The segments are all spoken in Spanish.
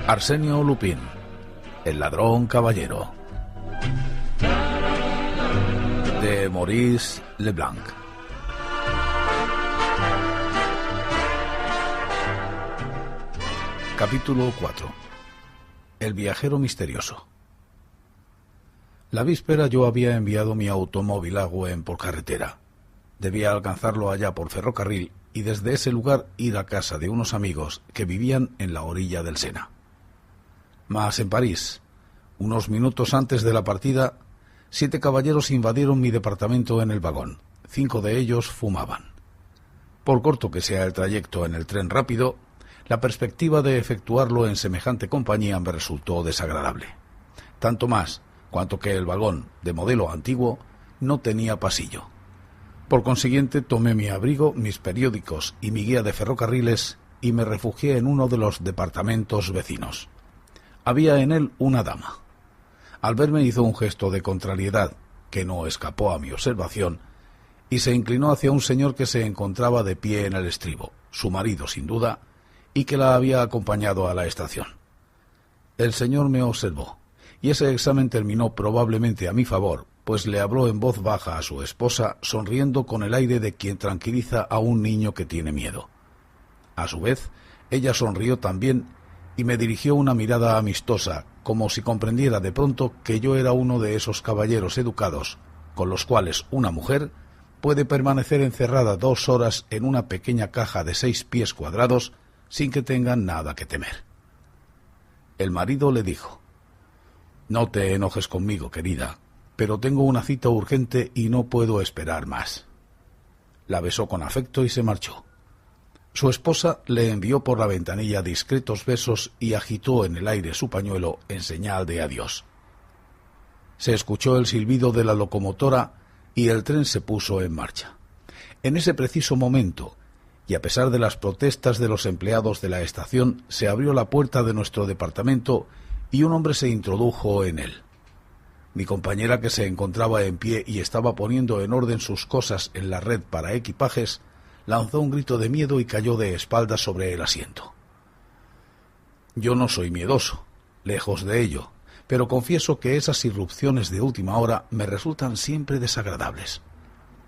Arsenio Lupin, el ladrón caballero, de Maurice Leblanc. Capítulo 4. El viajero misterioso. La víspera yo había enviado mi automóvil a Gouin por carretera. Debía alcanzarlo allá por ferrocarril y desde ese lugar ir a casa de unos amigos que vivían en la orilla del Sena. Mas en París, unos minutos antes de la partida, 7 caballeros invadieron mi departamento en el vagón. 5 de ellos fumaban. Por corto que sea el trayecto en el tren rápido, la perspectiva de efectuarlo en semejante compañía me resultó desagradable. Tanto más cuanto que el vagón, de modelo antiguo, no tenía pasillo. Por consiguiente, tomé mi abrigo, mis periódicos y mi guía de ferrocarriles y me refugié en uno de los departamentos vecinos. Había en él una dama. Al verme hizo un gesto de contrariedad, que no escapó a mi observación, y se inclinó hacia un señor que se encontraba de pie en el estribo, su marido sin duda, y que la había acompañado a la estación. El señor me observó, y ese examen terminó probablemente a mi favor, pues le habló en voz baja a su esposa, sonriendo con el aire de quien tranquiliza a un niño que tiene miedo. A su vez, ella sonrió también y me dirigió una mirada amistosa, como si comprendiera de pronto que yo era uno de esos caballeros educados, con los cuales una mujer puede permanecer encerrada 2 horas en una pequeña caja de 6 pies cuadrados sin que tengan nada que temer. El marido le dijo: «No te enojes conmigo, querida, pero tengo una cita urgente y no puedo esperar más». La besó con afecto y se marchó. Su esposa le envió por la ventanilla discretos besos y agitó en el aire su pañuelo en señal de adiós. Se escuchó el silbido de la locomotora y el tren se puso en marcha. En ese preciso momento, y a pesar de las protestas de los empleados de la estación, se abrió la puerta de nuestro departamento y un hombre se introdujo en él. Mi compañera, que se encontraba en pie y estaba poniendo en orden sus cosas en la red para equipajes, lanzó un grito de miedo y cayó de espaldas sobre el asiento. Yo no soy miedoso, lejos de ello, pero confieso que esas irrupciones de última hora me resultan siempre desagradables.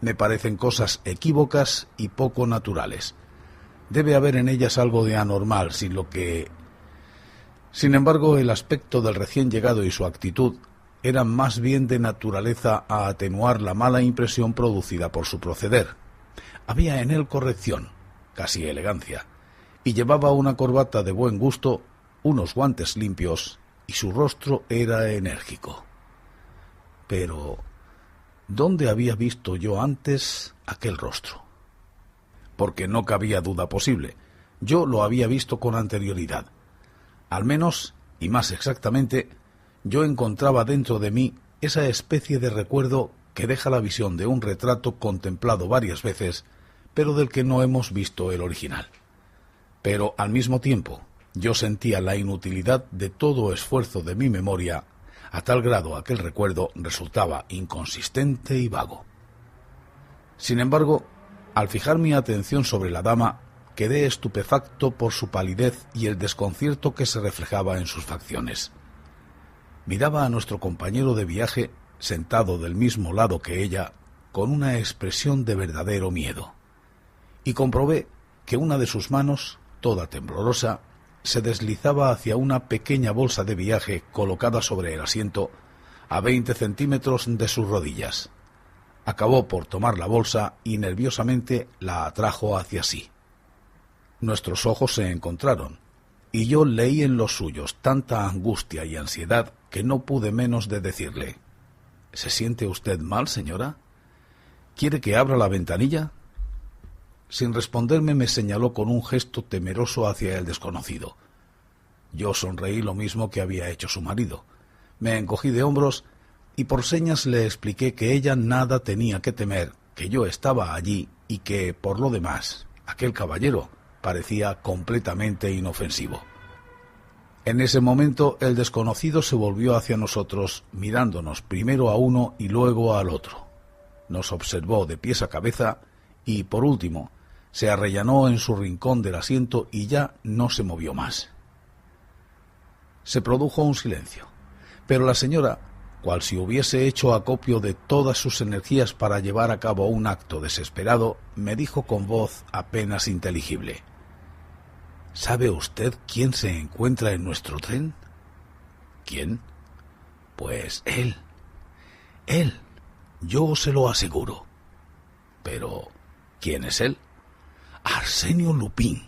Me parecen cosas equívocas y poco naturales. Debe haber en ellas algo de anormal, Sin embargo, el aspecto del recién llegado y su actitud eran más bien de naturaleza a atenuar la mala impresión producida por su proceder. Había en él corrección, casi elegancia, y llevaba una corbata de buen gusto, unos guantes limpios, y su rostro era enérgico. Pero ¿dónde había visto yo antes aquel rostro? Porque no cabía duda posible. Yo lo había visto con anterioridad. Al menos, y más exactamente, yo encontraba dentro de mí esa especie de recuerdo que deja la visión de un retrato contemplado varias veces, pero del que no hemos visto el original. Pero al mismo tiempo, yo sentía la inutilidad de todo esfuerzo de mi memoria, a tal grado aquel recuerdo resultaba inconsistente y vago. Sin embargo, al fijar mi atención sobre la dama, quedé estupefacto por su palidez y el desconcierto que se reflejaba en sus facciones. Miraba a nuestro compañero de viaje, sentado del mismo lado que ella, con una expresión de verdadero miedo, y comprobé que una de sus manos, toda temblorosa, se deslizaba hacia una pequeña bolsa de viaje colocada sobre el asiento a 20 centímetros de sus rodillas. Acabó por tomar la bolsa y nerviosamente la atrajo hacia sí. Nuestros ojos se encontraron, y yo leí en los suyos tanta angustia y ansiedad que no pude menos de decirle: «¿Se siente usted mal, señora? ¿Quiere que abra la ventanilla?». Sin responderme, me señaló con un gesto temeroso hacia el desconocido. Yo sonreí lo mismo que había hecho su marido. Me encogí de hombros y por señas le expliqué que ella nada tenía que temer, que yo estaba allí y que, por lo demás, aquel caballero parecía completamente inofensivo. En ese momento el desconocido se volvió hacia nosotros, mirándonos primero a uno y luego al otro. Nos observó de pies a cabeza y, por último, se arrellanó en su rincón del asiento y ya no se movió más. Se produjo un silencio, pero la señora, cual si hubiese hecho acopio de todas sus energías para llevar a cabo un acto desesperado, me dijo con voz apenas inteligible: ¿Sabe usted quién se encuentra en nuestro tren? ¿Quién? Pues él. Él. Yo se lo aseguro. Pero, ¿quién es él? Arsenio Lupin.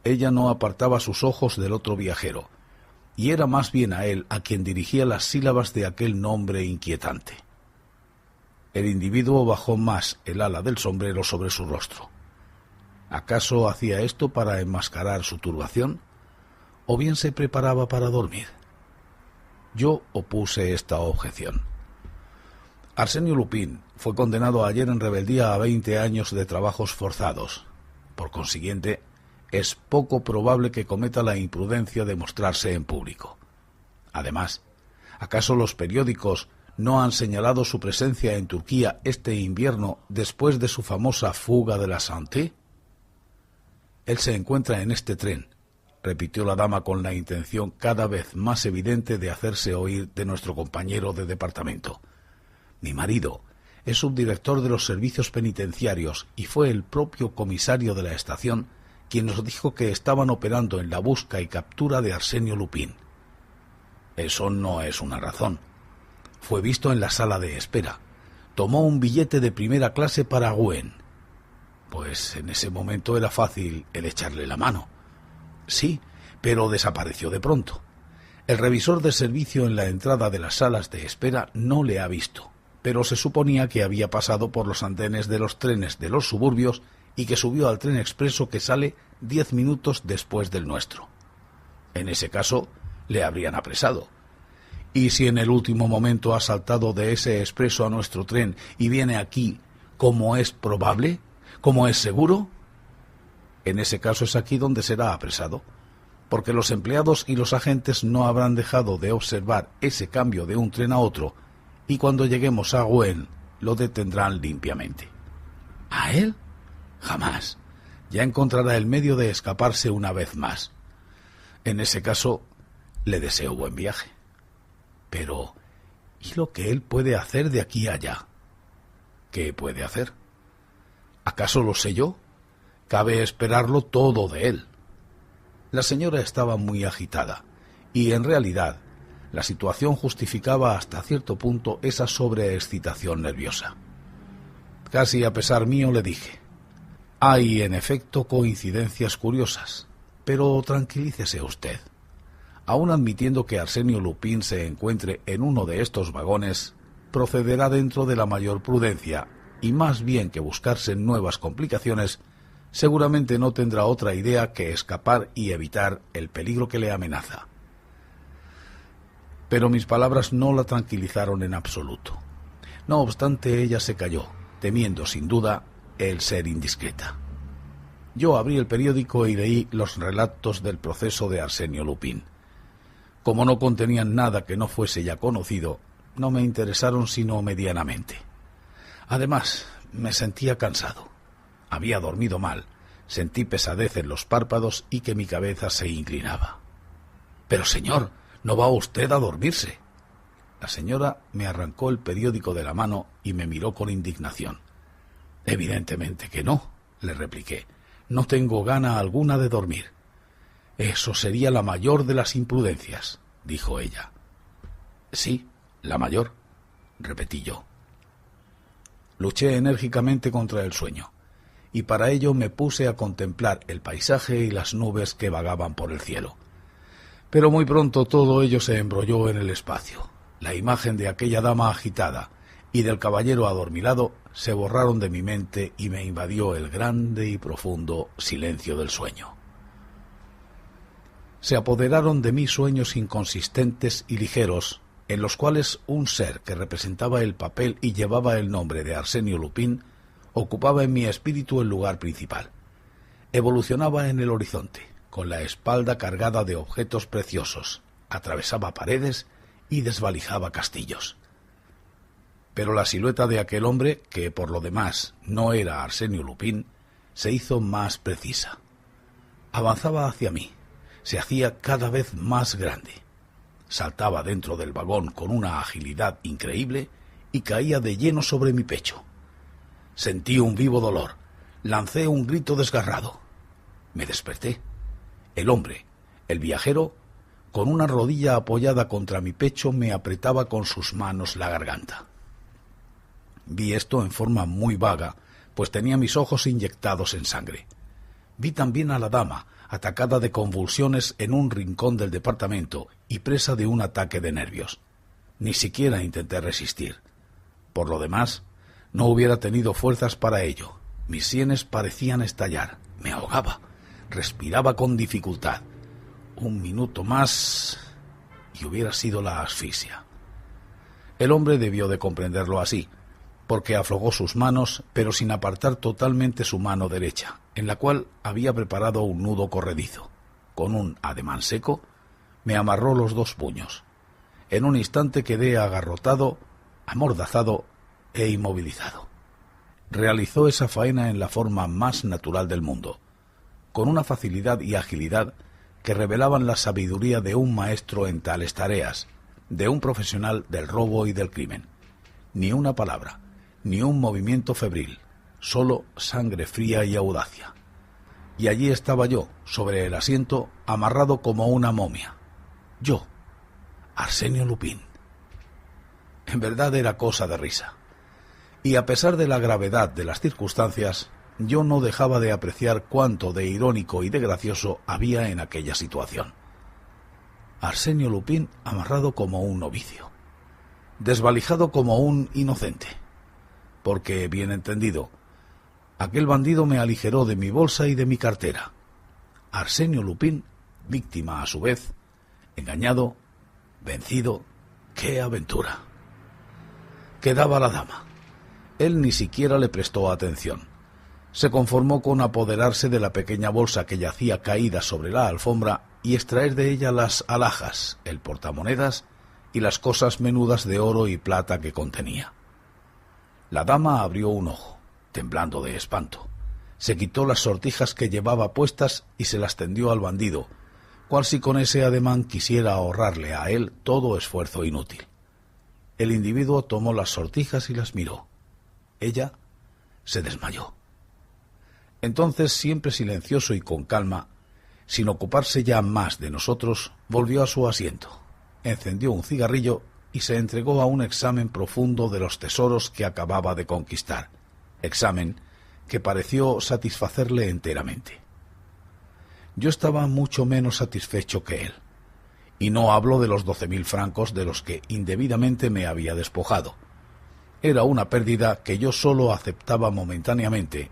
Ella no apartaba sus ojos del otro viajero, y era más bien a él a quien dirigía las sílabas de aquel nombre inquietante. El individuo bajó más el ala del sombrero sobre su rostro. ¿Acaso hacía esto para enmascarar su turbación? ¿O bien se preparaba para dormir? Yo opuse esta objeción. Arsenio Lupin fue condenado ayer en rebeldía a 20 años de trabajos forzados. Por consiguiente, es poco probable que cometa la imprudencia de mostrarse en público. Además, ¿acaso los periódicos no han señalado su presencia en Turquía este invierno después de su famosa fuga de la Santé? Él se encuentra en este tren, repitió la dama con la intención cada vez más evidente de hacerse oír de nuestro compañero de departamento. Mi marido es subdirector de los servicios penitenciarios y fue el propio comisario de la estación quien nos dijo que estaban operando en la busca y captura de Arsenio Lupin. Eso no es una razón. Fue visto en la sala de espera. Tomó un billete de primera clase para Rouen. Pues en ese momento era fácil el echarle la mano. Sí, pero desapareció de pronto. El revisor de servicio en la entrada de las salas de espera no le ha visto, pero se suponía que había pasado por los andenes de los trenes de los suburbios y que subió al tren expreso que sale 10 minutos después del nuestro. En ese caso, le habrían apresado. ¿Y si en el último momento ha saltado de ese expreso a nuestro tren y viene aquí, como es probable, como es seguro? En ese caso es aquí donde será apresado, porque los empleados y los agentes no habrán dejado de observar ese cambio de un tren a otro, y cuando lleguemos a Rouen lo detendrán limpiamente. ¿A él? Jamás. Ya encontrará el medio de escaparse una vez más. En ese caso, le deseo buen viaje. Pero, ¿y lo que él puede hacer de aquí a allá? ¿Qué puede hacer? ¿Acaso lo sé yo? Cabe esperarlo todo de él. La señora estaba muy agitada, y en realidad la situación justificaba hasta cierto punto esa sobreexcitación nerviosa. Casi a pesar mío le dije: hay en efecto coincidencias curiosas, pero tranquilícese usted. Aun admitiendo que Arsenio Lupin se encuentre en uno de estos vagones, procederá dentro de la mayor prudencia, y más bien que buscarse nuevas complicaciones, seguramente no tendrá otra idea que escapar y evitar el peligro que le amenaza. Pero mis palabras no la tranquilizaron en absoluto. No obstante, ella se calló, temiendo sin duda el ser indiscreta. Yo abrí el periódico y leí los relatos del proceso de Arsenio Lupin. Como no contenían nada que no fuese ya conocido, no me interesaron sino medianamente. Además, me sentía cansado. Había dormido mal, sentí pesadez en los párpados y que mi cabeza se inclinaba. «Pero, señor, ¿no va usted a dormirse?» La señora me arrancó el periódico de la mano y me miró con indignación. «Evidentemente que no», le repliqué. «No tengo gana alguna de dormir». «Eso sería la mayor de las imprudencias», dijo ella. «Sí, la mayor», repetí yo. Luché enérgicamente contra el sueño, y para ello me puse a contemplar el paisaje y las nubes que vagaban por el cielo. Pero muy pronto todo ello se embrolló en el espacio. La imagen de aquella dama agitada y del caballero adormilado se borraron de mi mente y me invadió el grande y profundo silencio del sueño. Se apoderaron de mí sueños inconsistentes y ligeros, en los cuales un ser que representaba el papel y llevaba el nombre de Arsenio Lupin ocupaba en mi espíritu el lugar principal. Evolucionaba en el horizonte, con la espalda cargada de objetos preciosos, atravesaba paredes y desvalijaba castillos. Pero la silueta de aquel hombre, que por lo demás no era Arsenio Lupin, se hizo más precisa. Avanzaba hacia mí, se hacía cada vez más grande. Saltaba dentro del vagón con una agilidad increíble y caía de lleno sobre mi pecho. Sentí un vivo dolor. Lancé un grito desgarrado. Me desperté. El hombre, el viajero, con una rodilla apoyada contra mi pecho, me apretaba con sus manos la garganta. Vi esto en forma muy vaga, pues tenía mis ojos inyectados en sangre. Vi también a la dama, atacada de convulsiones en un rincón del departamento y presa de un ataque de nervios. Ni siquiera intenté resistir. Por lo demás, no hubiera tenido fuerzas para ello. Mis sienes parecían estallar. Me ahogaba. Respiraba con dificultad. Un minuto más y hubiera sido la asfixia. El hombre debió de comprenderlo así, porque aflojó sus manos, pero sin apartar totalmente su mano derecha, en la cual había preparado un nudo corredizo. Con un ademán seco, me amarró los dos puños. En un instante quedé agarrotado, amordazado e inmovilizado. Realizó esa faena en la forma más natural del mundo, con una facilidad y agilidad que revelaban la sabiduría de un maestro en tales tareas, de un profesional del robo y del crimen. Ni una palabra, ni un movimiento febril, solo sangre fría y audacia. Y allí estaba yo, sobre el asiento, amarrado como una momia. Yo, Arsenio Lupin. En verdad era cosa de risa. Y a pesar de la gravedad de las circunstancias, yo no dejaba de apreciar cuánto de irónico y de gracioso había en aquella situación. Arsenio Lupin amarrado como un novicio, desvalijado como un inocente, porque, bien entendido, aquel bandido me aligeró de mi bolsa y de mi cartera. Arsenio Lupin, víctima a su vez, engañado, vencido. ¡Qué aventura! Quedaba la dama. Él ni siquiera le prestó atención. Se conformó con apoderarse de la pequeña bolsa que yacía caída sobre la alfombra y extraer de ella las alhajas, el portamonedas y las cosas menudas de oro y plata que contenía. La dama abrió un ojo, temblando de espanto. Se quitó las sortijas que llevaba puestas y se las tendió al bandido, cual si con ese ademán quisiera ahorrarle a él todo esfuerzo inútil. El individuo tomó las sortijas y las miró. Ella se desmayó. Entonces, siempre silencioso y con calma, sin ocuparse ya más de nosotros, volvió a su asiento, encendió un cigarrillo y se entregó a un examen profundo de los tesoros que acababa de conquistar, examen que pareció satisfacerle enteramente. Yo estaba mucho menos satisfecho que él, y no hablo de los 12.000 francos de los que indebidamente me había despojado. Era una pérdida que yo solo aceptaba momentáneamente,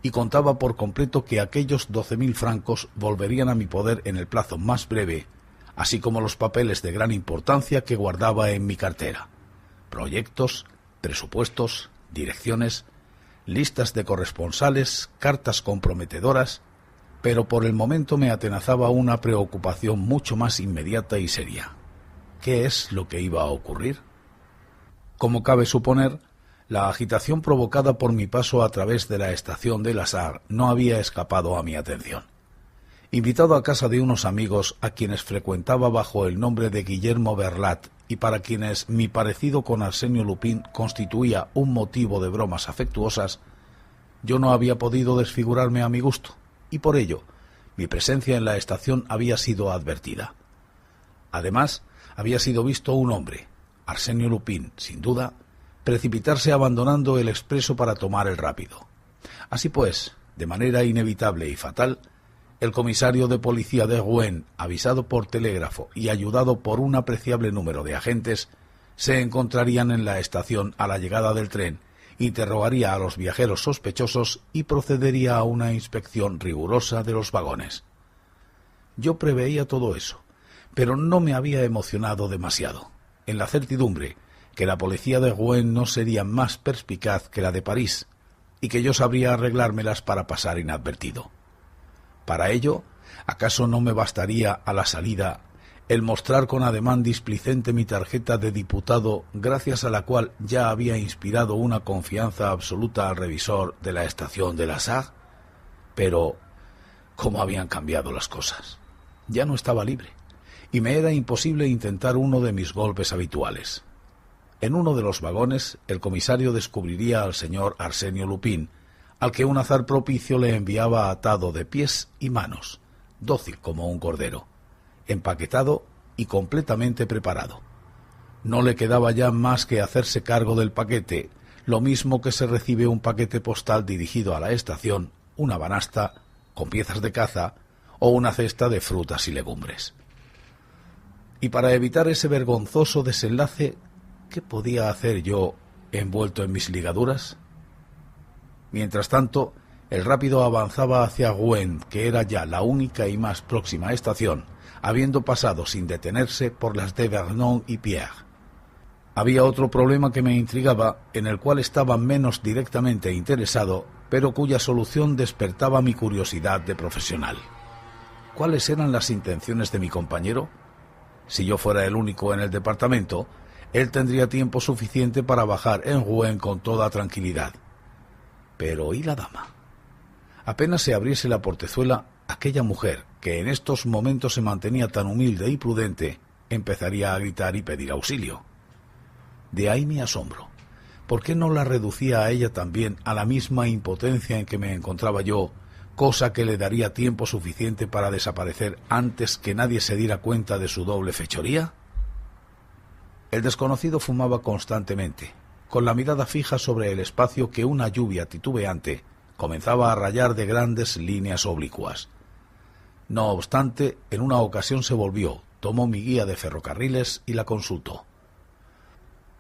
y contaba por completo que aquellos 12.000 francos volverían a mi poder en el plazo más breve, así como los papeles de gran importancia que guardaba en mi cartera: proyectos, presupuestos, direcciones, listas de corresponsales, cartas comprometedoras, pero por el momento me atenazaba una preocupación mucho más inmediata y seria. ¿Qué es lo que iba a ocurrir? Como cabe suponer, la agitación provocada por mi paso a través de la estación de La Sarre no había escapado a mi atención. Invitado a casa de unos amigos a quienes frecuentaba bajo el nombre de Guillermo Berlat y para quienes mi parecido con Arsenio Lupin constituía un motivo de bromas afectuosas, yo no había podido desfigurarme a mi gusto, y por ello mi presencia en la estación había sido advertida. Además, había sido visto un hombre, Arsenio Lupin, sin duda, precipitarse abandonando el expreso para tomar el rápido. Así pues, de manera inevitable y fatal, el comisario de policía de Rouen, avisado por telégrafo y ayudado por un apreciable número de agentes, se encontrarían en la estación a la llegada del tren, interrogaría a los viajeros sospechosos y procedería a una inspección rigurosa de los vagones. Yo preveía todo eso, pero no me había emocionado demasiado, en la certidumbre que la policía de Rouen no sería más perspicaz que la de París, y que yo sabría arreglármelas para pasar inadvertido. Para ello, ¿acaso no me bastaría a la salida el mostrar con ademán displicente mi tarjeta de diputado, gracias a la cual ya había inspirado una confianza absoluta al revisor de la estación de La Sarre? Pero, ¿cómo habían cambiado las cosas? Ya no estaba libre, y me era imposible intentar uno de mis golpes habituales. En uno de los vagones, el comisario descubriría al señor Arsenio Lupin, al que un azar propicio le enviaba atado de pies y manos, dócil como un cordero, empaquetado y completamente preparado. No le quedaba ya más que hacerse cargo del paquete, lo mismo que se recibe un paquete postal dirigido a la estación, una banasta con piezas de caza o una cesta de frutas y legumbres. Y para evitar ese vergonzoso desenlace, ¿qué podía hacer yo envuelto en mis ligaduras? Mientras tanto, el rápido avanzaba hacia Rouen, que era ya la única y más próxima estación, habiendo pasado sin detenerse por las de Vernon y Pierre. Había otro problema que me intrigaba, en el cual estaba menos directamente interesado, pero cuya solución despertaba mi curiosidad de profesional. ¿Cuáles eran las intenciones de mi compañero? Si yo fuera el único en el departamento, él tendría tiempo suficiente para bajar en Rouen con toda tranquilidad. Pero ¿y la dama? Apenas se abriese la portezuela, aquella mujer, que en estos momentos se mantenía tan humilde y prudente, empezaría a gritar y pedir auxilio. De ahí mi asombro. ¿Por qué no la reducía a ella también a la misma impotencia en que me encontraba yo, cosa que le daría tiempo suficiente para desaparecer antes que nadie se diera cuenta de su doble fechoría? El desconocido fumaba constantemente, con la mirada fija sobre el espacio que una lluvia titubeante comenzaba a rayar de grandes líneas oblicuas. No obstante, en una ocasión se volvió, tomó mi guía de ferrocarriles y la consultó.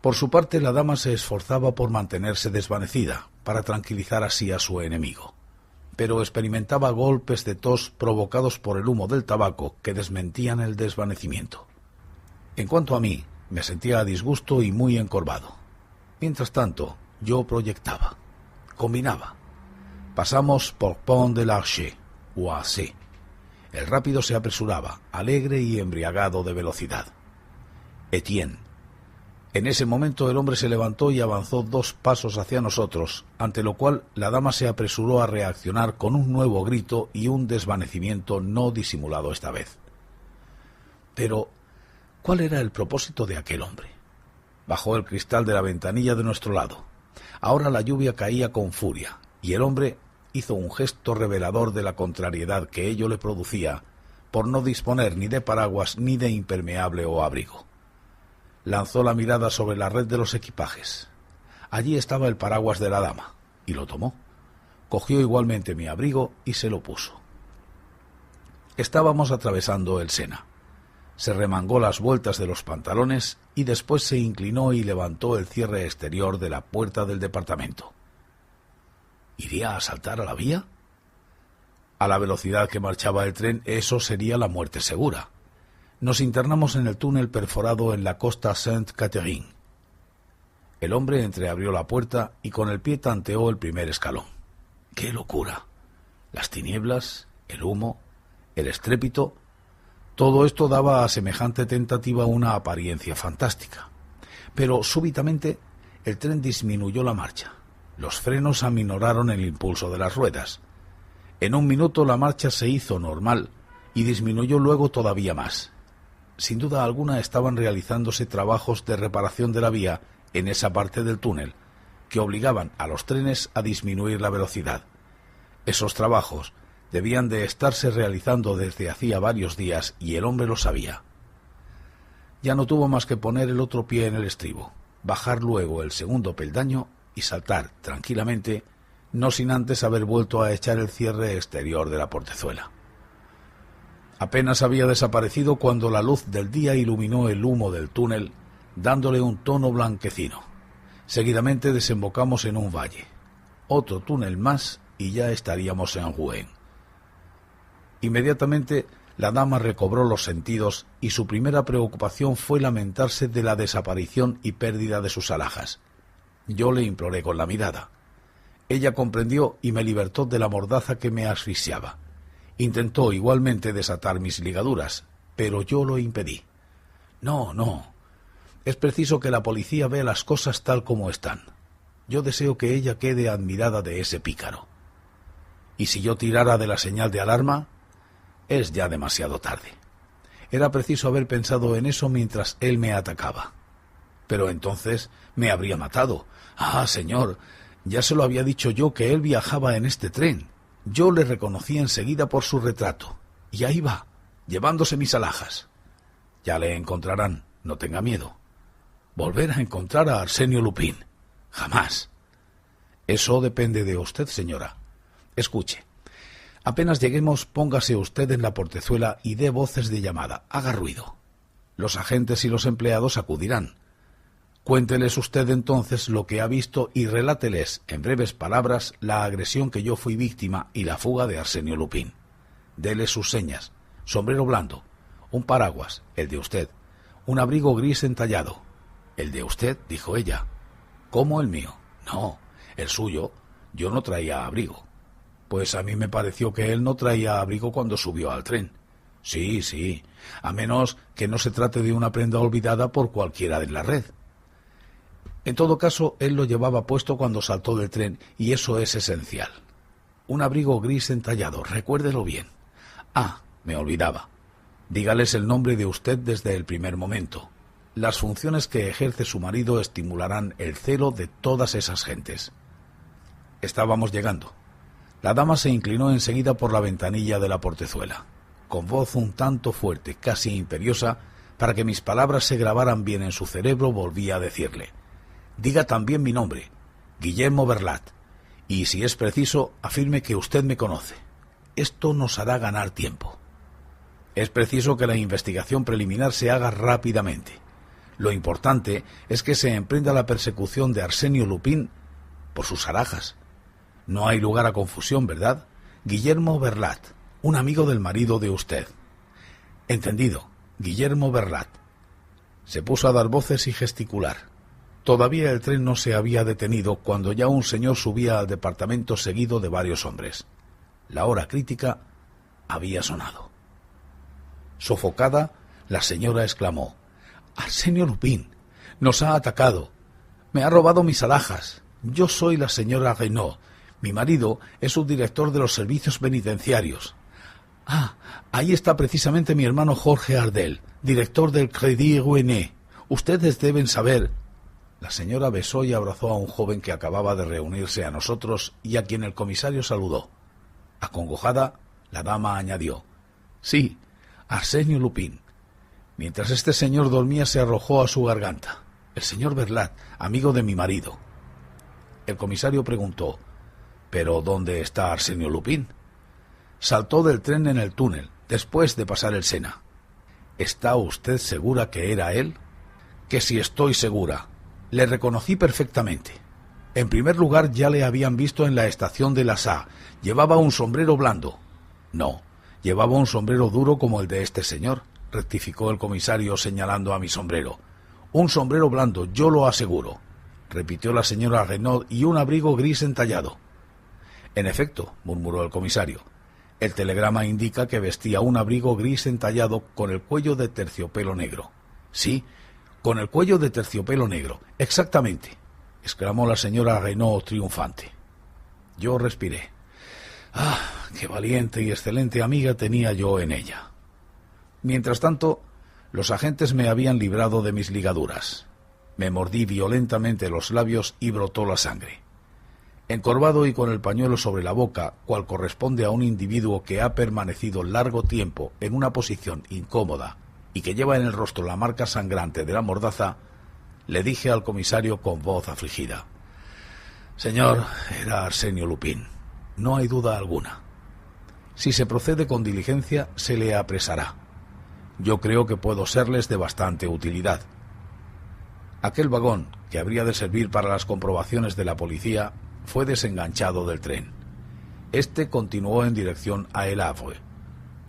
Por su parte, la dama se esforzaba por mantenerse desvanecida, para tranquilizar así a su enemigo, pero experimentaba golpes de tos provocados por el humo del tabaco que desmentían el desvanecimiento. En cuanto a mí, me sentía a disgusto y muy encorvado. Mientras tanto, yo proyectaba, combinaba. Pasamos por Pont de l'Arche, o así. El rápido se apresuraba, alegre y embriagado de velocidad. Etienne. En ese momento el hombre se levantó y avanzó 2 pasos hacia nosotros, ante lo cual la dama se apresuró a reaccionar con un nuevo grito y un desvanecimiento no disimulado esta vez. Pero, ¿cuál era el propósito de aquel hombre? Bajó el cristal de la ventanilla de nuestro lado. Ahora la lluvia caía con furia, y el hombre hizo un gesto revelador de la contrariedad que ello le producía, por no disponer ni de paraguas ni de impermeable o abrigo. Lanzó la mirada sobre la red de los equipajes. Allí estaba el paraguas de la dama, y lo tomó. Cogió igualmente mi abrigo y se lo puso. Estábamos atravesando el Sena. Se remangó las vueltas de los pantalones y después se inclinó y levantó el cierre exterior de la puerta del departamento. ¿Iría a saltar a la vía? A la velocidad que marchaba el tren, eso sería la muerte segura. Nos internamos en el túnel perforado en la costa Sainte-Catherine. El hombre entreabrió la puerta y con el pie tanteó el primer escalón. ¡Qué locura! Las tinieblas, el humo, el estrépito, todo esto daba a semejante tentativa una apariencia fantástica. Pero súbitamente el tren disminuyó la marcha. Los frenos aminoraron el impulso de las ruedas. En un minuto la marcha se hizo normal y disminuyó luego todavía más. Sin duda alguna estaban realizándose trabajos de reparación de la vía en esa parte del túnel, que obligaban a los trenes a disminuir la velocidad. Esos trabajos debían de estarse realizando desde hacía varios días y el hombre lo sabía. Ya no tuvo más que poner el otro pie en el estribo, bajar luego el segundo peldaño y saltar tranquilamente, no sin antes haber vuelto a echar el cierre exterior de la portezuela. Apenas había desaparecido cuando la luz del día iluminó el humo del túnel, dándole un tono blanquecino. Seguidamente desembocamos en un valle. Otro túnel más y ya estaríamos en Rouen. Inmediatamente la dama recobró los sentidos y su primera preocupación fue lamentarse de la desaparición y pérdida de sus alhajas. Yo le imploré con la mirada. Ella comprendió y me libertó de la mordaza que me asfixiaba. Intentó igualmente desatar mis ligaduras, pero yo lo impedí. No. Es preciso que la policía vea las cosas tal como están. Yo deseo que ella quede admirada de ese pícaro. ¿Y si yo tirara de la señal de alarma? Es ya demasiado tarde. Era preciso haber pensado en eso mientras él me atacaba. Pero entonces me habría matado. Ah, señor, ya se lo había dicho yo que él viajaba en este tren. Yo le reconocí enseguida por su retrato. Y ahí va, llevándose mis alhajas. Ya le encontrarán, no tenga miedo. Volver a encontrar a Arsenio Lupin. Jamás. Eso depende de usted, señora. Escuche. Apenas lleguemos, póngase usted en la portezuela y dé voces de llamada. Haga ruido. Los agentes y los empleados acudirán. Cuénteles usted entonces lo que ha visto y reláteles, en breves palabras, la agresión que yo fui víctima y la fuga de Arsenio Lupin. Dele sus señas. Sombrero blando. Un paraguas, el de usted. Un abrigo gris entallado. El de usted, dijo ella. ¿Cómo el mío? No, el suyo. Yo no traía abrigo. Pues a mí me pareció que él no traía abrigo cuando subió al tren. Sí, a menos que no se trate de una prenda olvidada por cualquiera de la red. En todo caso, él lo llevaba puesto cuando saltó del tren, y eso es esencial. Un abrigo gris entallado, recuérdelo bien. Ah, me olvidaba. Dígales el nombre de usted desde el primer momento. Las funciones que ejerce su marido estimularán el celo de todas esas gentes. Estábamos llegando. La dama se inclinó enseguida por la ventanilla de la portezuela. Con voz un tanto fuerte, casi imperiosa, para que mis palabras se grabaran bien en su cerebro, volví a decirle: diga también mi nombre, Guillermo Verlat, y si es preciso, afirme que usted me conoce. Esto nos hará ganar tiempo. Es preciso que la investigación preliminar se haga rápidamente. Lo importante es que se emprenda la persecución de Arsenio Lupin por sus alhajas. No hay lugar a confusión, ¿verdad? Guillermo Verlat, un amigo del marido de usted. Entendido, Guillermo Verlat. Se puso a dar voces y gesticular. Todavía el tren no se había detenido cuando ya un señor subía al departamento seguido de varios hombres. La hora crítica había sonado. Sofocada, la señora exclamó: «Arsenio Lupin, nos ha atacado. Me ha robado mis alhajas. Yo soy la señora Renaud. Mi marido es subdirector de los servicios penitenciarios. Ah, ahí está precisamente mi hermano Jorge Ardel, director del Crédit Rouenet. Ustedes deben saber». La señora besó y abrazó a un joven que acababa de reunirse a nosotros y a quien el comisario saludó. Acongojada, la dama añadió: «Sí, Arsenio Lupin». Mientras este señor dormía se arrojó a su garganta: «El señor Verlat, amigo de mi marido». El comisario preguntó: «¿Pero dónde está Arsenio Lupin?» «Saltó del tren en el túnel, después de pasar el Sena». «¿Está usted segura que era él?» «Que si estoy segura. Le reconocí perfectamente. En primer lugar, ya le habían visto en la estación de La Sá. Llevaba un sombrero blando». «No, llevaba un sombrero duro como el de este señor», rectificó el comisario señalando a mi sombrero. «Un sombrero blando, yo lo aseguro», repitió la señora Renaud, «y un abrigo gris entallado». «En efecto», murmuró el comisario, «el telegrama indica que vestía un abrigo gris entallado con el cuello de terciopelo negro». «Sí, con el cuello de terciopelo negro, exactamente», exclamó la señora Renaud triunfante. Yo respiré. Ah, qué valiente y excelente amiga tenía yo en ella. Mientras tanto, los agentes me habían librado de mis ligaduras. Me mordí violentamente los labios y brotó la sangre. Encorvado y con el pañuelo sobre la boca, cual corresponde a un individuo que ha permanecido largo tiempo en una posición incómoda y que lleva en el rostro la marca sangrante de la mordaza, le dije al comisario con voz afligida: «Señor, era Arsenio Lupin, no hay duda alguna. Si se procede con diligencia, se le apresará. Yo creo que puedo serles de bastante utilidad». Aquel vagón, que habría de servir para las comprobaciones de la policía, fue desenganchado del tren. Este continuó en dirección a El Havre.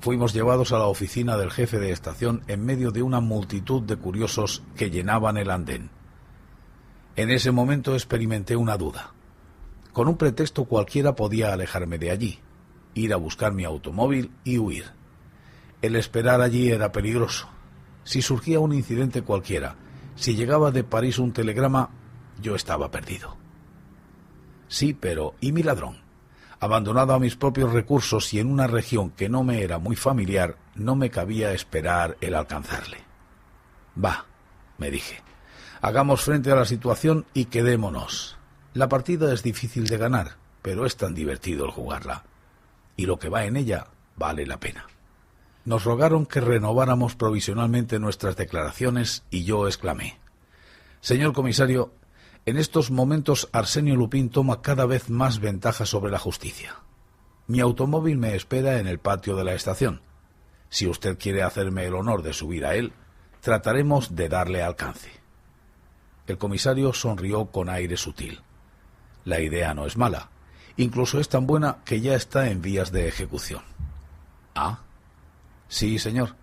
Fuimos llevados a la oficina del jefe de estación en medio de una multitud de curiosos que llenaban el andén. En ese momento experimenté una duda. Con un pretexto cualquiera podía alejarme de allí, ir a buscar mi automóvil y huir. El esperar allí era peligroso. Si surgía un incidente cualquiera, si llegaba de París un telegrama, yo estaba perdido. Sí, pero ¿y mi ladrón? Abandonado a mis propios recursos y en una región que no me era muy familiar, no me cabía esperar el alcanzarle. «Va», me dije, «hagamos frente a la situación y quedémonos. La partida es difícil de ganar, pero es tan divertido el jugarla. Y lo que va en ella vale la pena». Nos rogaron que renováramos provisionalmente nuestras declaraciones y yo exclamé: «Señor comisario, en estos momentos Arsenio Lupin toma cada vez más ventaja sobre la justicia. Mi automóvil me espera en el patio de la estación. Si usted quiere hacerme el honor de subir a él, trataremos de darle alcance». El comisario sonrió con aire sutil. «La idea no es mala. Incluso es tan buena que ya está en vías de ejecución». «¿Ah?» «Sí, señor.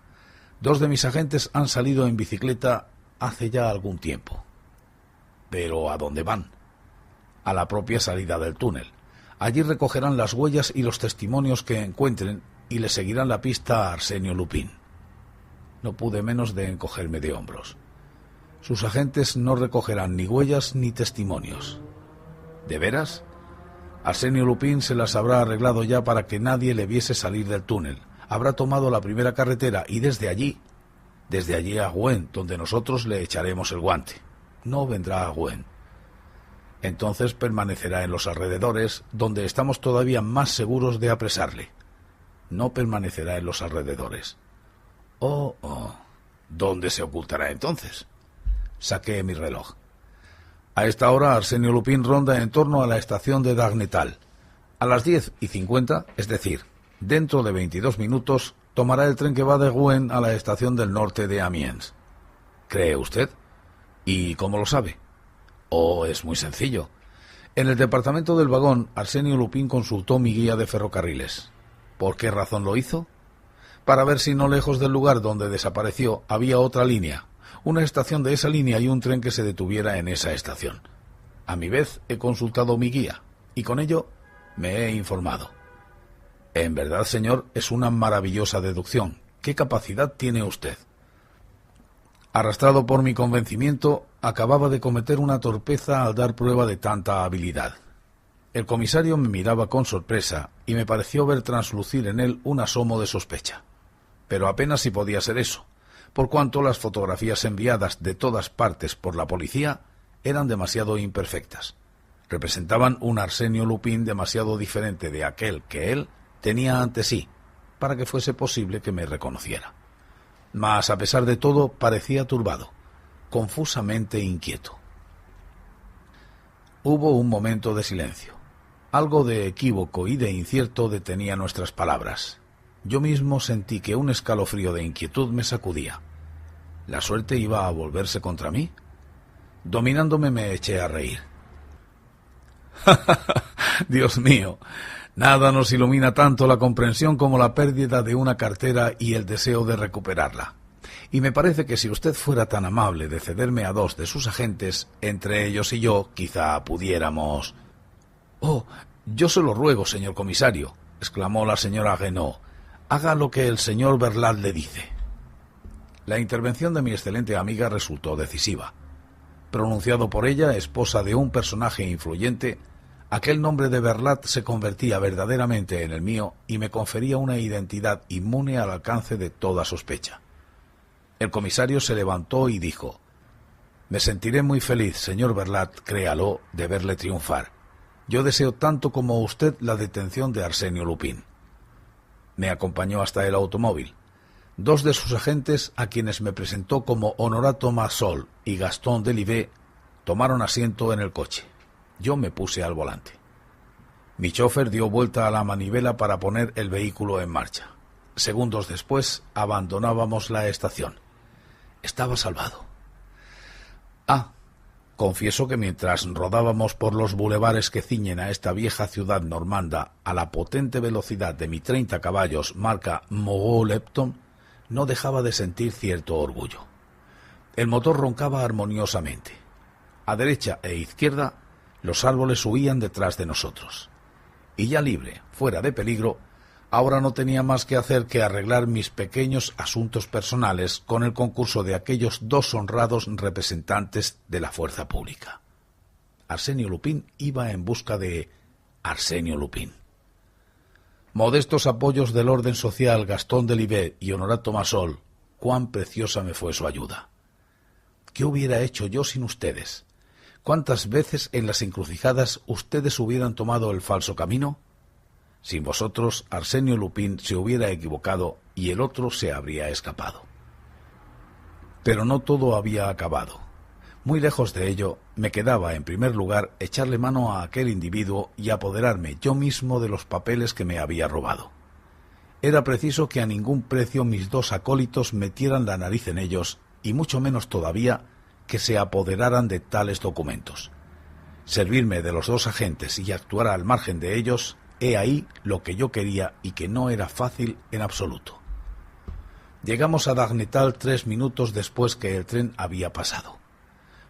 2 de mis agentes han salido en bicicleta hace ya algún tiempo». «¿Pero a dónde van?» «A la propia salida del túnel. Allí recogerán las huellas y los testimonios que encuentren y le seguirán la pista a Arsenio Lupin». No pude menos de encogerme de hombros. «Sus agentes no recogerán ni huellas ni testimonios». «¿De veras?» «Arsenio Lupin se las habrá arreglado ya para que nadie le viese salir del túnel. Habrá tomado la primera carretera y desde allí a Gwen, donde nosotros le echaremos el guante. No vendrá a Gwen. Entonces permanecerá en los alrededores, donde estamos todavía más seguros de apresarle. No permanecerá en los alrededores». «Oh. ¿Dónde se ocultará entonces?» Saqué mi reloj. «A esta hora Arsenio Lupin ronda en torno a la estación de Darnetal. A las 10:50, es decir, dentro de 22 minutos, tomará el tren que va de Gwen a la estación del norte de Amiens». «¿Cree usted? ¿Y cómo lo sabe?» «Oh, es muy sencillo. En el departamento del vagón, Arsenio Lupin consultó mi guía de ferrocarriles». «¿Por qué razón lo hizo?» «Para ver si no lejos del lugar donde desapareció había otra línea, una estación de esa línea y un tren que se detuviera en esa estación. A mi vez he consultado mi guía y con ello me he informado». «En verdad, señor, es una maravillosa deducción. ¿Qué capacidad tiene usted?» Arrastrado por mi convencimiento, acababa de cometer una torpeza al dar prueba de tanta habilidad. El comisario me miraba con sorpresa y me pareció ver traslucir en él un asomo de sospecha. Pero apenas si podía ser eso, por cuanto las fotografías enviadas de todas partes por la policía eran demasiado imperfectas. Representaban un Arsenio Lupin demasiado diferente de aquel que él tenía ante sí, para que fuese posible que me reconociera. Mas, a pesar de todo, parecía turbado, confusamente inquieto. Hubo un momento de silencio. Algo de equívoco y de incierto detenía nuestras palabras. Yo mismo sentí que un escalofrío de inquietud me sacudía. ¿La suerte iba a volverse contra mí? Dominándome me eché a reír. «Dios mío, nada nos ilumina tanto la comprensión como la pérdida de una cartera y el deseo de recuperarla. Y me parece que si usted fuera tan amable de cederme a 2 de sus agentes, entre ellos y yo, quizá pudiéramos...» «Oh, yo se lo ruego, señor comisario», exclamó la señora Guénaud. «Haga lo que el señor Verlat le dice». La intervención de mi excelente amiga resultó decisiva. Pronunciado por ella, esposa de un personaje influyente, aquel nombre de Verlat se convertía verdaderamente en el mío y me confería una identidad inmune al alcance de toda sospecha. El comisario se levantó y dijo: «Me sentiré muy feliz, señor Verlat, créalo, de verle triunfar. Yo deseo tanto como usted la detención de Arsenio Lupin». Me acompañó hasta el automóvil. 2 de sus agentes, a quienes me presentó como Honorato Massol y Gaston Delivet, tomaron asiento en el coche. Yo me puse al volante. Mi chofer dio vuelta a la manivela para poner el vehículo en marcha. Segundos después abandonábamos la estación. Estaba salvado. Confieso que mientras rodábamos por los bulevares que ciñen a esta vieja ciudad normanda a la potente velocidad de mi 30 caballos marca Moreau-Lepton, no dejaba de sentir cierto orgullo. El motor roncaba armoniosamente. A derecha e izquierda, los árboles huían detrás de nosotros. Y ya libre, fuera de peligro, ahora no tenía más que hacer que arreglar mis pequeños asuntos personales con el concurso de aquellos 2 honrados representantes de la fuerza pública. Arsenio Lupin iba en busca de Arsenio Lupin. Modestos apoyos del orden social Gastón Delivet y Honorato Massol, cuán preciosa me fue su ayuda. ¿Qué hubiera hecho yo sin ustedes? ¿Cuántas veces en las encrucijadas ustedes hubieran tomado el falso camino? Sin vosotros, Arsenio Lupin se hubiera equivocado y el otro se habría escapado. Pero no todo había acabado. Muy lejos de ello, me quedaba, en primer lugar, echarle mano a aquel individuo y apoderarme yo mismo de los papeles que me había robado. Era preciso que a ningún precio mis dos acólitos metieran la nariz en ellos, y mucho menos todavía que se apoderaran de tales documentos. Servirme de los dos agentes y actuar al margen de ellos, he ahí lo que yo quería y que no era fácil en absoluto. Llegamos a Darnétal 3 minutos después que el tren había pasado.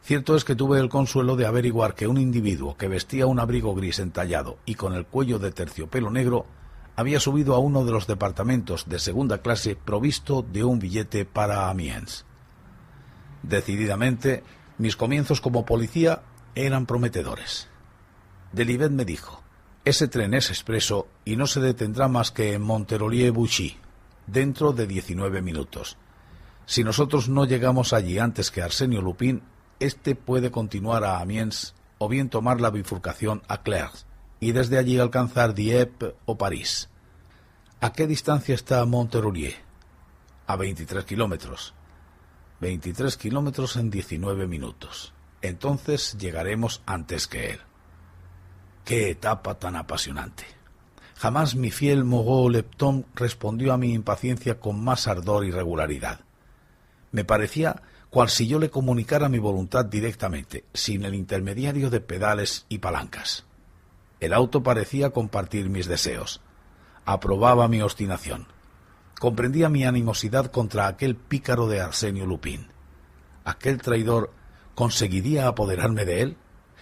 Cierto es que tuve el consuelo de averiguar que un individuo que vestía un abrigo gris entallado y con el cuello de terciopelo negro había subido a uno de los departamentos de segunda clase provisto de un billete para Amiens. Decididamente, mis comienzos como policía eran prometedores. Delivet me dijo: ese tren es expreso y no se detendrá más que en Monterolier-Bouchy, dentro de 19 minutos. Si nosotros no llegamos allí antes que Arsenio Lupin, este puede continuar a Amiens o bien tomar la bifurcación a Clercs y desde allí alcanzar Dieppe o París. ¿A qué distancia está Monterolier? A 23 kilómetros. 23 kilómetros en 19 minutos. Entonces llegaremos antes que él. ¡Qué etapa tan apasionante! Jamás mi fiel Moreau-Lepton respondió a mi impaciencia con más ardor y regularidad. Me parecía cual si yo le comunicara mi voluntad directamente, sin el intermediario de pedales y palancas. El auto parecía compartir mis deseos. Aprobaba mi obstinación. Comprendía mi animosidad contra aquel pícaro de Arsenio Lupin. ¿Aquel traidor conseguiría apoderarme de él?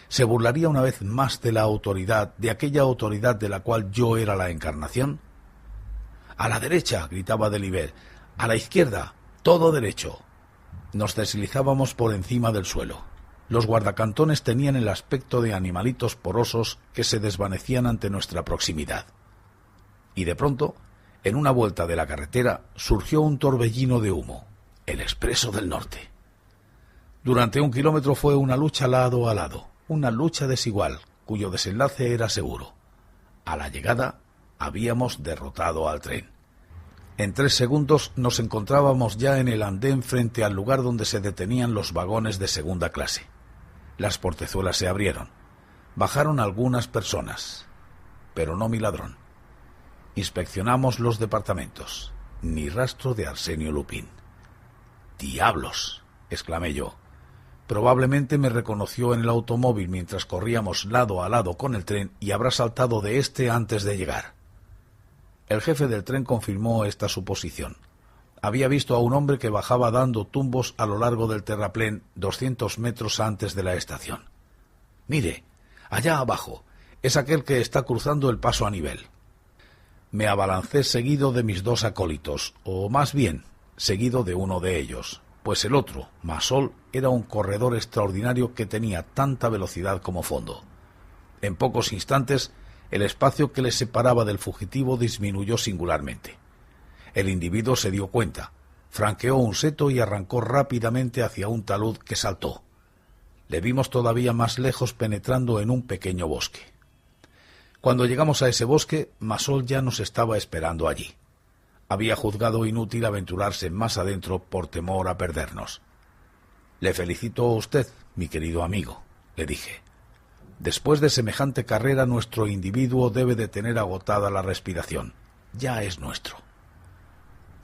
¿Se burlaría una vez más de la autoridad, de aquella autoridad de la cual yo era la encarnación? «¡A la derecha!», gritaba Delivet. «¡A la izquierda! ¡Todo derecho!». Nos deslizábamos por encima del suelo. Los guardacantones tenían el aspecto de animalitos porosos que se desvanecían ante nuestra proximidad. Y de pronto, en una vuelta de la carretera, surgió un torbellino de humo, el Expreso del Norte. Durante 1 kilómetro fue una lucha lado a lado, una lucha desigual, cuyo desenlace era seguro. A la llegada, habíamos derrotado al tren. En 3 segundos nos encontrábamos ya en el andén frente al lugar donde se detenían los vagones de segunda clase. Las portezuelas se abrieron. Bajaron algunas personas, pero no mi ladrón. Inspeccionamos los departamentos. Ni rastro de Arsenio Lupin. «¡Diablos!», exclamé yo. Probablemente me reconoció en el automóvil mientras corríamos lado a lado con el tren y habrá saltado de éste antes de llegar. El jefe del tren confirmó esta suposición. Había visto a un hombre que bajaba dando tumbos a lo largo del terraplén 200 metros antes de la estación. «Mire, allá abajo, es aquel que está cruzando el paso a nivel». Me abalancé seguido de mis 2 acólitos, o más bien, seguido de uno de ellos, pues el otro, Massol, era un corredor extraordinario que tenía tanta velocidad como fondo. En pocos instantes, el espacio que le separaba del fugitivo disminuyó singularmente. El individuo se dio cuenta, franqueó un seto y arrancó rápidamente hacia un talud que saltó. Le vimos todavía más lejos penetrando en un pequeño bosque. Cuando llegamos a ese bosque, Massol ya nos estaba esperando allí. Había juzgado inútil aventurarse más adentro por temor a perdernos. «Le felicito a usted, mi querido amigo», le dije. «Después de semejante carrera, nuestro individuo debe de tener agotada la respiración. Ya es nuestro».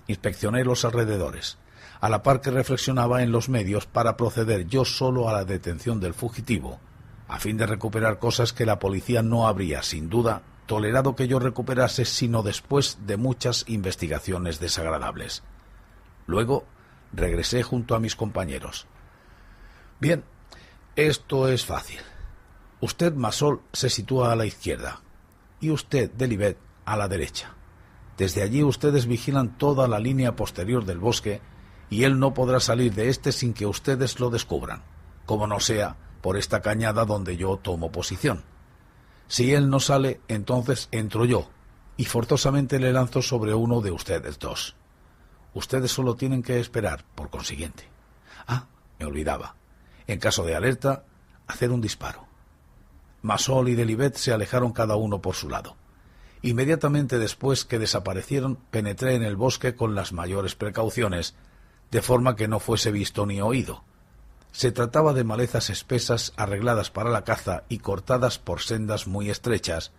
Inspeccioné los alrededores, a la par que reflexionaba en los medios para proceder yo solo a la detención del fugitivo, a fin de recuperar cosas que la policía no habría, sin duda, tolerado que yo recuperase sino después de muchas investigaciones desagradables. Luego regresé junto a mis compañeros. «Bien, esto es fácil. Usted, Massol, se sitúa a la izquierda, y usted, Delivet, a la derecha. Desde allí ustedes vigilan toda la línea posterior del bosque, y él no podrá salir de éste sin que ustedes lo descubran, como no sea por esta cañada donde yo tomo posición. Si él no sale, entonces entro yo, y forzosamente le lanzo sobre uno de ustedes dos. Ustedes solo tienen que esperar, por consiguiente. Me olvidaba. En caso de alerta, hacer un disparo. Massol y Delivet se alejaron cada uno por su lado. Inmediatamente después que desaparecieron, penetré en el bosque con las mayores precauciones, de forma que no fuese visto ni oído. Se trataba de malezas espesas arregladas para la caza y cortadas por sendas muy estrechas,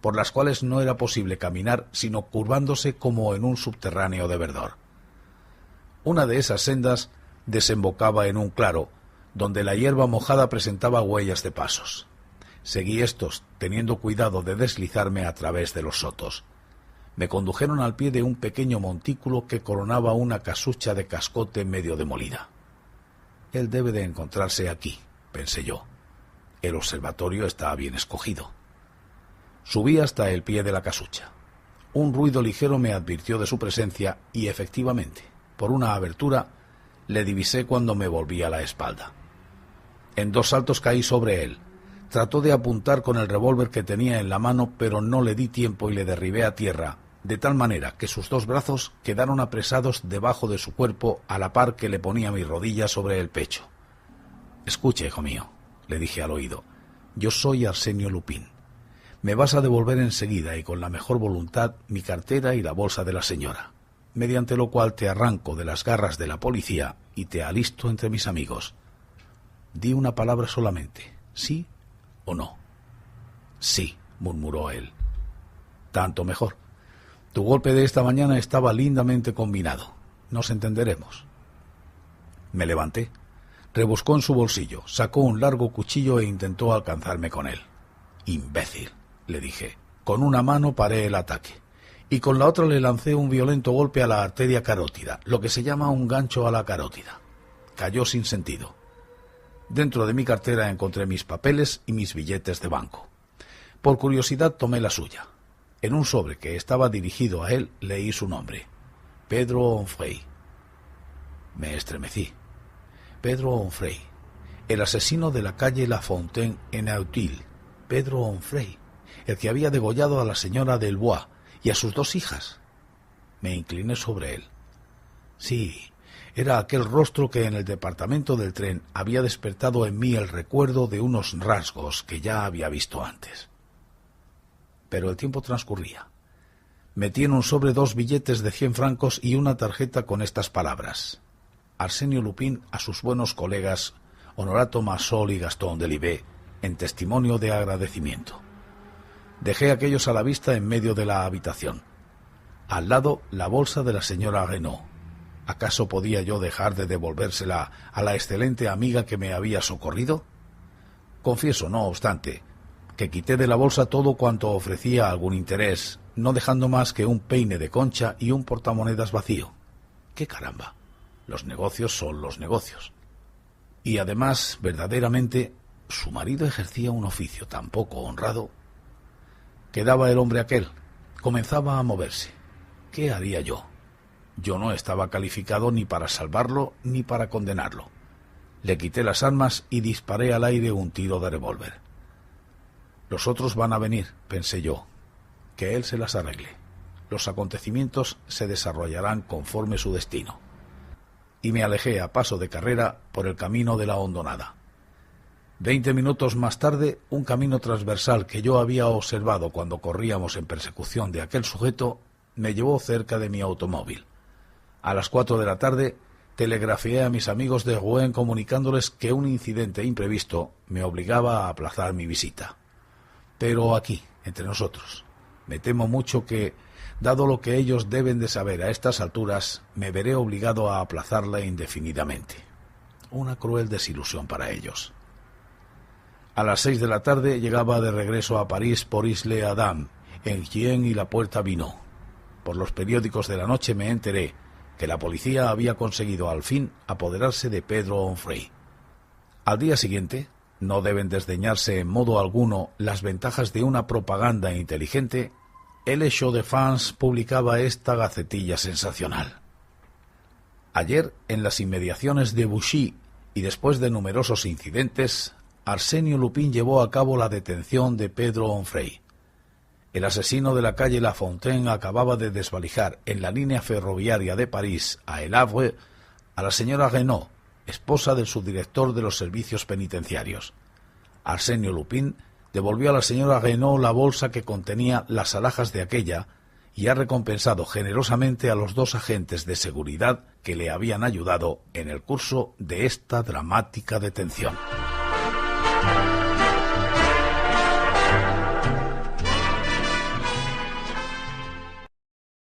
por las cuales no era posible caminar sino curvándose como en un subterráneo de verdor. Una de esas sendas desembocaba en un claro, donde la hierba mojada presentaba huellas de pasos. Seguí estos, teniendo cuidado de deslizarme a través de los sotos. Me condujeron al pie de un pequeño montículo que coronaba una casucha de cascote medio demolida. Él debe de encontrarse aquí, pensé yo. El observatorio está bien escogido. Subí hasta el pie de la casucha. Un ruido ligero me advirtió de su presencia y, efectivamente, por una abertura, le divisé cuando me volví a la espalda. En 2 saltos caí sobre él. Trató de apuntar con el revólver que tenía en la mano, pero no le di tiempo y le derribé a tierra, de tal manera que sus 2 brazos quedaron apresados debajo de su cuerpo a la par que le ponía mis rodillas sobre el pecho. «Escuche, hijo mío», le dije al oído, «yo soy Arsenio Lupin. Me vas a devolver enseguida y con la mejor voluntad mi cartera y la bolsa de la señora, mediante lo cual te arranco de las garras de la policía y te alisto entre mis amigos. Di una palabra solamente, ¿sí o no?» «Sí», murmuró él. «Tanto mejor. Tu golpe de esta mañana estaba lindamente combinado. Nos entenderemos». Me levanté. Rebuscó en su bolsillo, sacó un largo cuchillo e intentó alcanzarme con él. «Imbécil», le dije. Con una mano paré el ataque, y con la otra le lancé un violento golpe a la arteria carótida, lo que se llama un gancho a la carótida. Cayó sin sentido. Dentro de mi cartera encontré mis papeles y mis billetes de banco. Por curiosidad tomé la suya. En un sobre que estaba dirigido a él leí su nombre: Pedro Onfray. Me estremecí. Pedro Onfray, el asesino de la calle La Fontaine en Auteuil. Pedro Onfray, el que había degollado a la señora Delbois y a sus 2 hijas. Me incliné sobre él. Sí, era aquel rostro que en el departamento del tren había despertado en mí el recuerdo de unos rasgos que ya había visto antes. Pero el tiempo transcurría. Metí en un sobre 2 billetes de 100 francos y una tarjeta con estas palabras: Arsenio Lupin a sus buenos colegas Honorato Massol y Gastón Delivet, en testimonio de agradecimiento. Dejé aquellos a la vista en medio de la habitación. Al lado, la bolsa de la señora Renaud. ¿Acaso podía yo dejar de devolvérsela a la excelente amiga que me había socorrido? Confieso, no obstante, que quité de la bolsa todo cuanto ofrecía algún interés, no dejando más que un peine de concha y un portamonedas vacío. ¡Qué caramba! Los negocios son los negocios. Y además, verdaderamente, su marido ejercía un oficio tan poco honrado. Quedaba el hombre aquel. Comenzaba a moverse. ¿Qué haría yo? Yo no estaba calificado ni para salvarlo ni para condenarlo. Le quité las armas y disparé al aire un tiro de revólver. Los otros van a venir, pensé yo. Que él se las arregle. Los acontecimientos se desarrollarán conforme su destino. Y me alejé a paso de carrera por el camino de la hondonada. 20 minutos más tarde, un camino transversal que yo había observado cuando corríamos en persecución de aquel sujeto me llevó cerca de mi automóvil. A las 4 de la tarde telegrafié a mis amigos de Rouen comunicándoles que un incidente imprevisto me obligaba a aplazar mi visita. Pero aquí, entre nosotros, me temo mucho que, dado lo que ellos deben de saber a estas alturas, me veré obligado a aplazarla indefinidamente. Una cruel desilusión para ellos. A las 6 de la tarde llegaba de regreso a París por Isle Adam, Enghien y la Puerta Vinot. Por los periódicos de la noche me enteré que la policía había conseguido al fin apoderarse de Pedro Onfray. Al día siguiente, no deben desdeñarse en modo alguno las ventajas de una propaganda inteligente, el Echo de France publicaba esta gacetilla sensacional. Ayer, en las inmediaciones de Bouchy y después de numerosos incidentes, Arsenio Lupin llevó a cabo la detención de Pedro Onfray. El asesino de la calle La Fontaine acababa de desvalijar en la línea ferroviaria de París a El Havre a la señora Renaud, esposa del subdirector de los servicios penitenciarios. Arsenio Lupin devolvió a la señora Renaud la bolsa que contenía las alhajas de aquella y ha recompensado generosamente a los 2 agentes de seguridad que le habían ayudado en el curso de esta dramática detención.